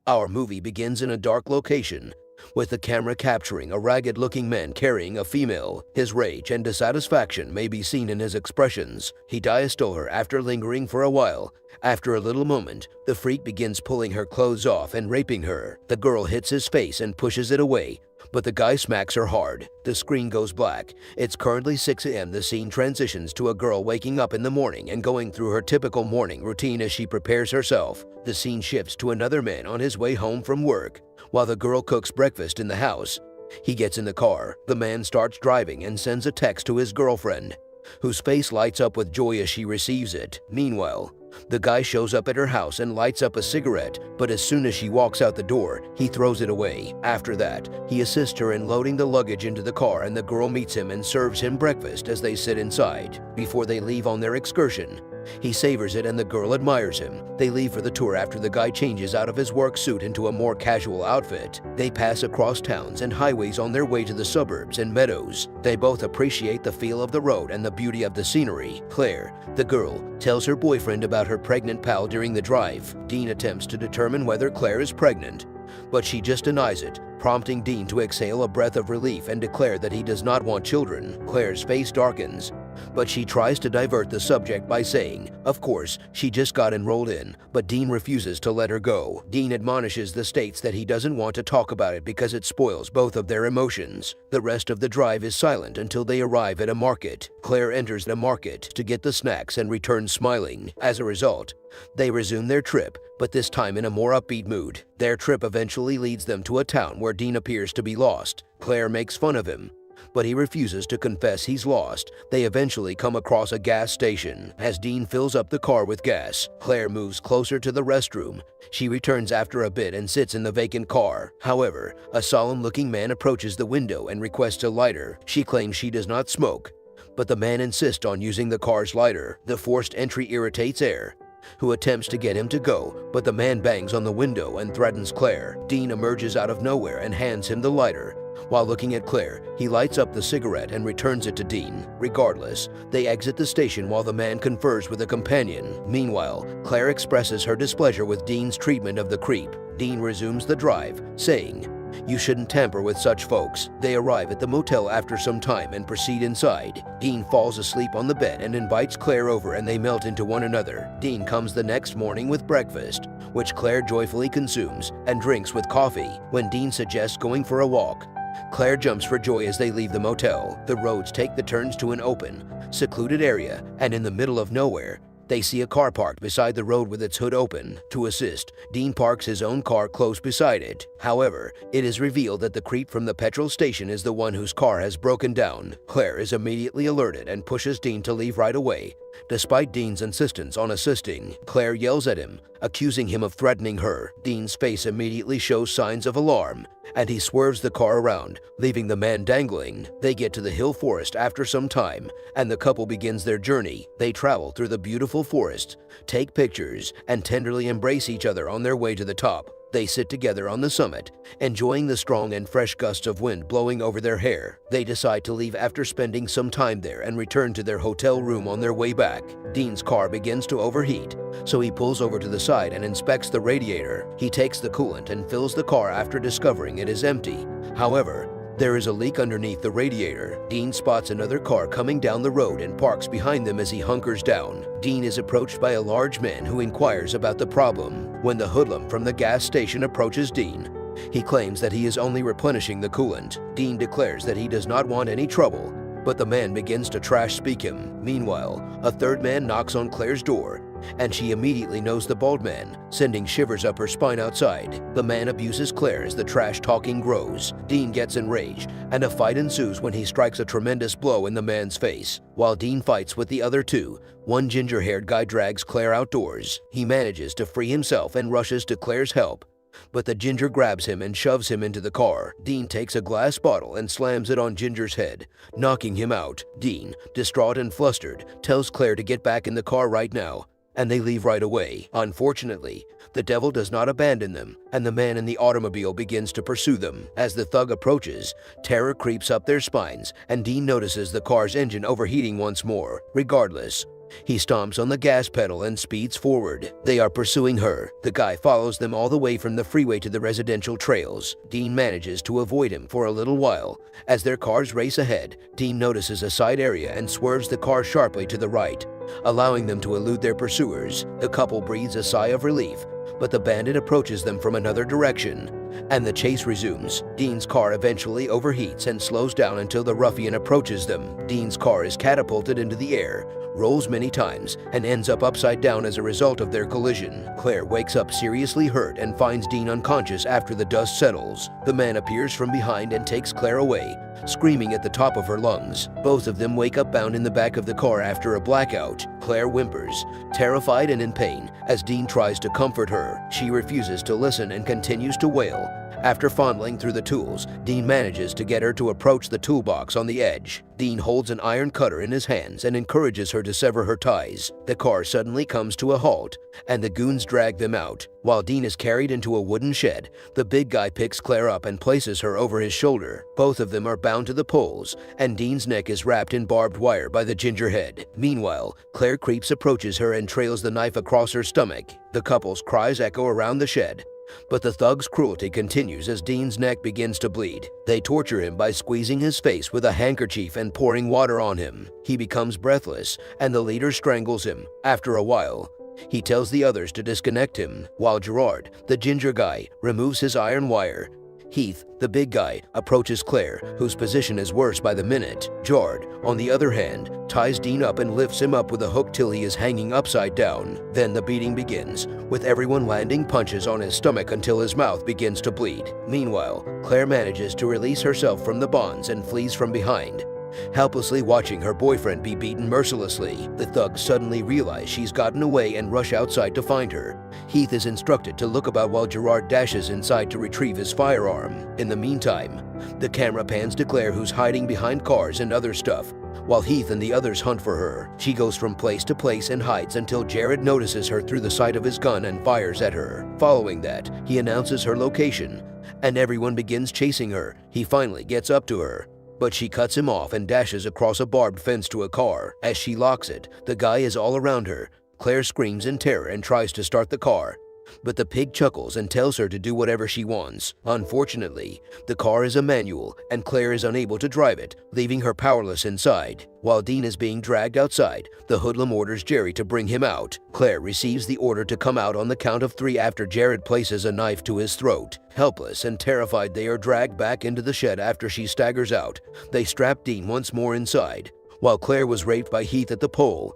Our movie begins in a dark location, with the camera capturing a ragged-looking man carrying a female. His rage and dissatisfaction may be seen in his expressions. He stole her after lingering for a while. After a little moment, the freak begins pulling her clothes off and raping her. The girl hits his face and pushes it away, but the guy smacks her hard. The screen goes black. It's currently 6 a.m. The scene transitions to a girl waking up in the morning and going through her typical morning routine as she prepares herself. The scene shifts to another man on his way home from work, while the girl cooks breakfast in the house. He gets in the car. The man starts driving and sends a text to his girlfriend, whose face lights up with joy as she receives it. Meanwhile, the guy shows up at her house and lights up a cigarette, but as soon as she walks out the door, he throws it away. After that, he assists her in loading the luggage into the car, and the girl meets him and serves him breakfast as they sit inside. Before they leave on their excursion, he savors it and the girl admires him. They leave for the tour after the guy changes out of his work suit into a more casual outfit. They pass across towns and highways on their way to the suburbs and meadows. They both appreciate the feel of the road and the beauty of the scenery. Claire, the girl, tells her boyfriend about her pregnant pal during the drive. Dean attempts to determine whether Claire is pregnant, but she just denies it, prompting Dean to exhale a breath of relief and declare that he does not want children. Claire's face darkens, but she tries to divert the subject by saying, of course, she just got enrolled in, but Dean refuses to let her go. Dean admonishes the states that he doesn't want to talk about it because it spoils both of their emotions. The rest of the drive is silent until they arrive at a market. Claire enters the market to get the snacks and returns smiling. As a result, they resume their trip, but this time in a more upbeat mood. Their trip eventually leads them to a town where Dean appears to be lost. Claire makes fun of him, but he refuses to confess he's lost. They eventually come across a gas station. As Dean fills up the car with gas, Claire moves closer to the restroom. She returns after a bit and sits in the vacant car. However, a solemn-looking man approaches the window and requests a lighter. She claims she does not smoke, but the man insists on using the car's lighter. The forced entry irritates Air, who attempts to get him to go, but the man bangs on the window and threatens Claire. Dean emerges out of nowhere and hands him the lighter. While looking at Claire, he lights up the cigarette and returns it to Dean. Regardless, they exit the station while the man confers with a companion. Meanwhile, Claire expresses her displeasure with Dean's treatment of the creep. Dean resumes the drive, saying, "You shouldn't tamper with such folks." They arrive at the motel after some time and proceed inside. Dean falls asleep on the bed and invites Claire over, and they melt into one another. Dean comes the next morning with breakfast, which Claire joyfully consumes, and drinks with coffee. When Dean suggests going for a walk, Claire jumps for joy as they leave the motel. The roads take the turns to an open, secluded area, and in the middle of nowhere, they see a car parked beside the road with its hood open. To assist, Dean parks his own car close beside it. However, it is revealed that the creep from the petrol station is the one whose car has broken down. Claire is immediately alerted and pushes Dean to leave right away. Despite Dean's insistence on assisting, Claire yells at him, accusing him of threatening her. Dean's face immediately shows signs of alarm, and he swerves the car around, leaving the man dangling. They get to the hill forest after some time, and the couple begins their journey. They travel through the beautiful forest, take pictures, and tenderly embrace each other on their way to the top. They sit together on the summit, enjoying the strong and fresh gusts of wind blowing over their hair. They decide to leave after spending some time there and return to their hotel room on their way back. Dean's car begins to overheat, so he pulls over to the side and inspects the radiator. He takes the coolant and fills the car after discovering it is empty. However, there is a leak underneath the radiator. Dean spots another car coming down the road and parks behind them as he hunkers down. Dean is approached by a large man who inquires about the problem. When the hoodlum from the gas station approaches Dean, he claims that he is only replenishing the coolant. Dean declares that he does not want any trouble, but the man begins to trash speak him. Meanwhile, a third man knocks on Claire's door, and she immediately knows the bald man, sending shivers up her spine outside. The man abuses Claire as the trash talking grows. Dean gets enraged, and a fight ensues when he strikes a tremendous blow in the man's face. While Dean fights with the other two, one ginger-haired guy drags Claire outdoors. He manages to free himself and rushes to Claire's help, but the ginger grabs him and shoves him into the car. Dean takes a glass bottle and slams it on Ginger's head, knocking him out. Dean, distraught and flustered, tells Claire to get back in the car right now, and they leave right away. Unfortunately, the devil does not abandon them, and the man in the automobile begins to pursue them. As the thug approaches, terror creeps up their spines, and Dean notices the car's engine overheating once more. Regardless, He stomps on the gas pedal and speeds forward. They are pursuing her. The guy follows them all the way from the freeway to the residential trails. Dean manages to avoid him for a little while. As their cars race ahead, Dean notices a side area and swerves the car sharply to the right, allowing them to elude their pursuers. The couple breathes a sigh of relief, but the bandit approaches them from another direction, and the chase resumes. Dean's car eventually overheats and slows down until the ruffian approaches them. Dean's car is catapulted into the air, rolls many times, and ends up upside down as a result of their collision. Claire wakes up seriously hurt and finds Dean unconscious after the dust settles. The man appears from behind and takes Claire away, screaming at the top of her lungs. Both of them wake up bound in the back of the car after a blackout. Claire whimpers, terrified and in pain, as Dean tries to comfort her. She refuses to listen and continues to wail. After fondling through the tools, Dean manages to get her to approach the toolbox on the edge. Dean holds an iron cutter in his hands and encourages her to sever her ties. The car suddenly comes to a halt, and the goons drag them out. While Dean is carried into a wooden shed, the big guy picks Claire up and places her over his shoulder. Both of them are bound to the poles, and Dean's neck is wrapped in barbed wire by the gingerhead. Meanwhile, Claire Creeps approaches her and trails the knife across her stomach. The couple's cries echo around the shed, but the thug's cruelty continues as Dean's neck begins to bleed. They torture him by squeezing his face with a handkerchief and pouring water on him. He becomes breathless, and the leader strangles him. After a while, he tells the others to disconnect him, while Gerard, the ginger guy, removes his iron wire. Heath, the big guy, approaches Claire, whose position is worse by the minute. Jard, on the other hand, ties Dean up and lifts him up with a hook till he is hanging upside down. Then the beating begins, with everyone landing punches on his stomach until his mouth begins to bleed. Meanwhile, Claire manages to release herself from the bonds and flees from behind, helplessly watching her boyfriend be beaten mercilessly. The thugs suddenly realize she's gotten away and rush outside to find her. Heath is instructed to look about while Gerard dashes inside to retrieve his firearm. In the meantime, the camera pans to Claire, who's hiding behind cars and other stuff, while Heath and the others hunt for her. She goes from place to place and hides until Jared notices her through the sight of his gun and fires at her. Following that, he announces her location, and everyone begins chasing her. He finally gets up to her, but she cuts him off and dashes across a barbed fence to a car. As she locks it, the guy is all around her. Claire screams in terror and tries to start the car, but the pig chuckles and tells her to do whatever she wants. Unfortunately, the car is a manual, and Claire is unable to drive it, leaving her powerless inside. While Dean is being dragged outside, the hoodlum orders Jerry to bring him out. Claire receives the order to come out on the count of 3 after Jared places a knife to his throat. Helpless and terrified, they are dragged back into the shed after she staggers out. They strap Dean once more inside. While Claire was raped by Heath at the pole,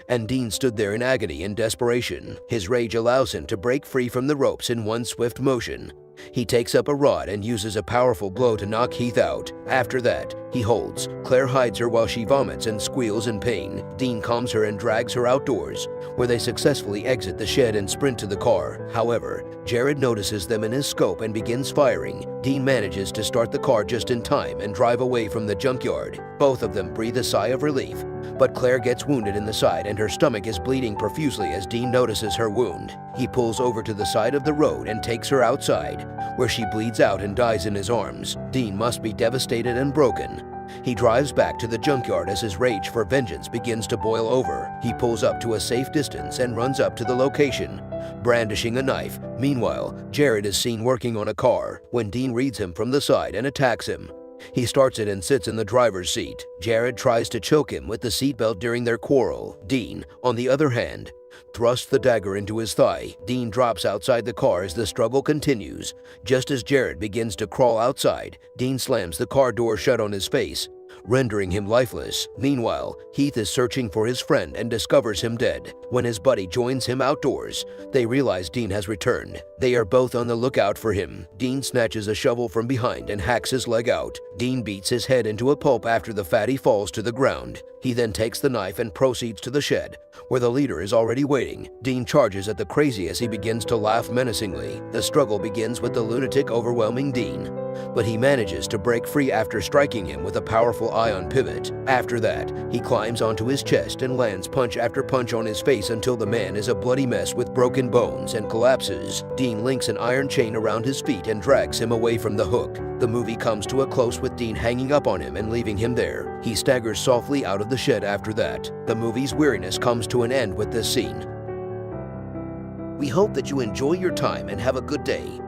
and Dean stood there in agony and desperation. His rage allows him to break free from the ropes in one swift motion. He takes up a rod and uses a powerful blow to knock Heath out. After that, he holds. Claire hides her while she vomits and squeals in pain. Dean calms her and drags her outdoors, where they successfully exit the shed and sprint to the car. However, Jared notices them in his scope and begins firing. Dean manages to start the car just in time and drive away from the junkyard. Both of them breathe a sigh of relief, but Claire gets wounded in the side and her stomach is bleeding profusely as Dean notices her wound. He pulls over to the side of the road and takes her outside, where she bleeds out and dies in his arms. Dean must be devastated and broken. He drives back to the junkyard as his rage for vengeance begins to boil over. He pulls up to a safe distance and runs up to the location, brandishing a knife. Meanwhile, Jared is seen working on a car when Dean reads him from the side and attacks him. He starts it and sits in the driver's seat. Jared tries to choke him with the seatbelt during their quarrel. Dean, on the other hand, thrusts the dagger into his thigh. Dean drops outside the car as the struggle continues. Just as Jared begins to crawl outside, Dean slams the car door shut on his face, rendering him lifeless. Meanwhile, Heath is searching for his friend and discovers him dead. When his buddy joins him outdoors, they realize Dean has returned. They are both on the lookout for him. Dean snatches a shovel from behind and hacks his leg out. Dean beats his head into a pulp after the fatty falls to the ground. He then takes the knife and proceeds to the shed, where the leader is already waiting. Dean charges at the crazy as he begins to laugh menacingly. The struggle begins with the lunatic overwhelming Dean, but he manages to break free after striking him with a powerful ion pivot. After that, he climbs onto his chest and lands punch after punch on his face until the man is a bloody mess with broken bones and collapses. Dean links an iron chain around his feet and drags him away from the hook. The movie comes to a close with Dean hanging up on him and leaving him there. He staggers softly out of the shed after that. The movie's weariness comes to an end with this scene. We hope that you enjoy your time and have a good day.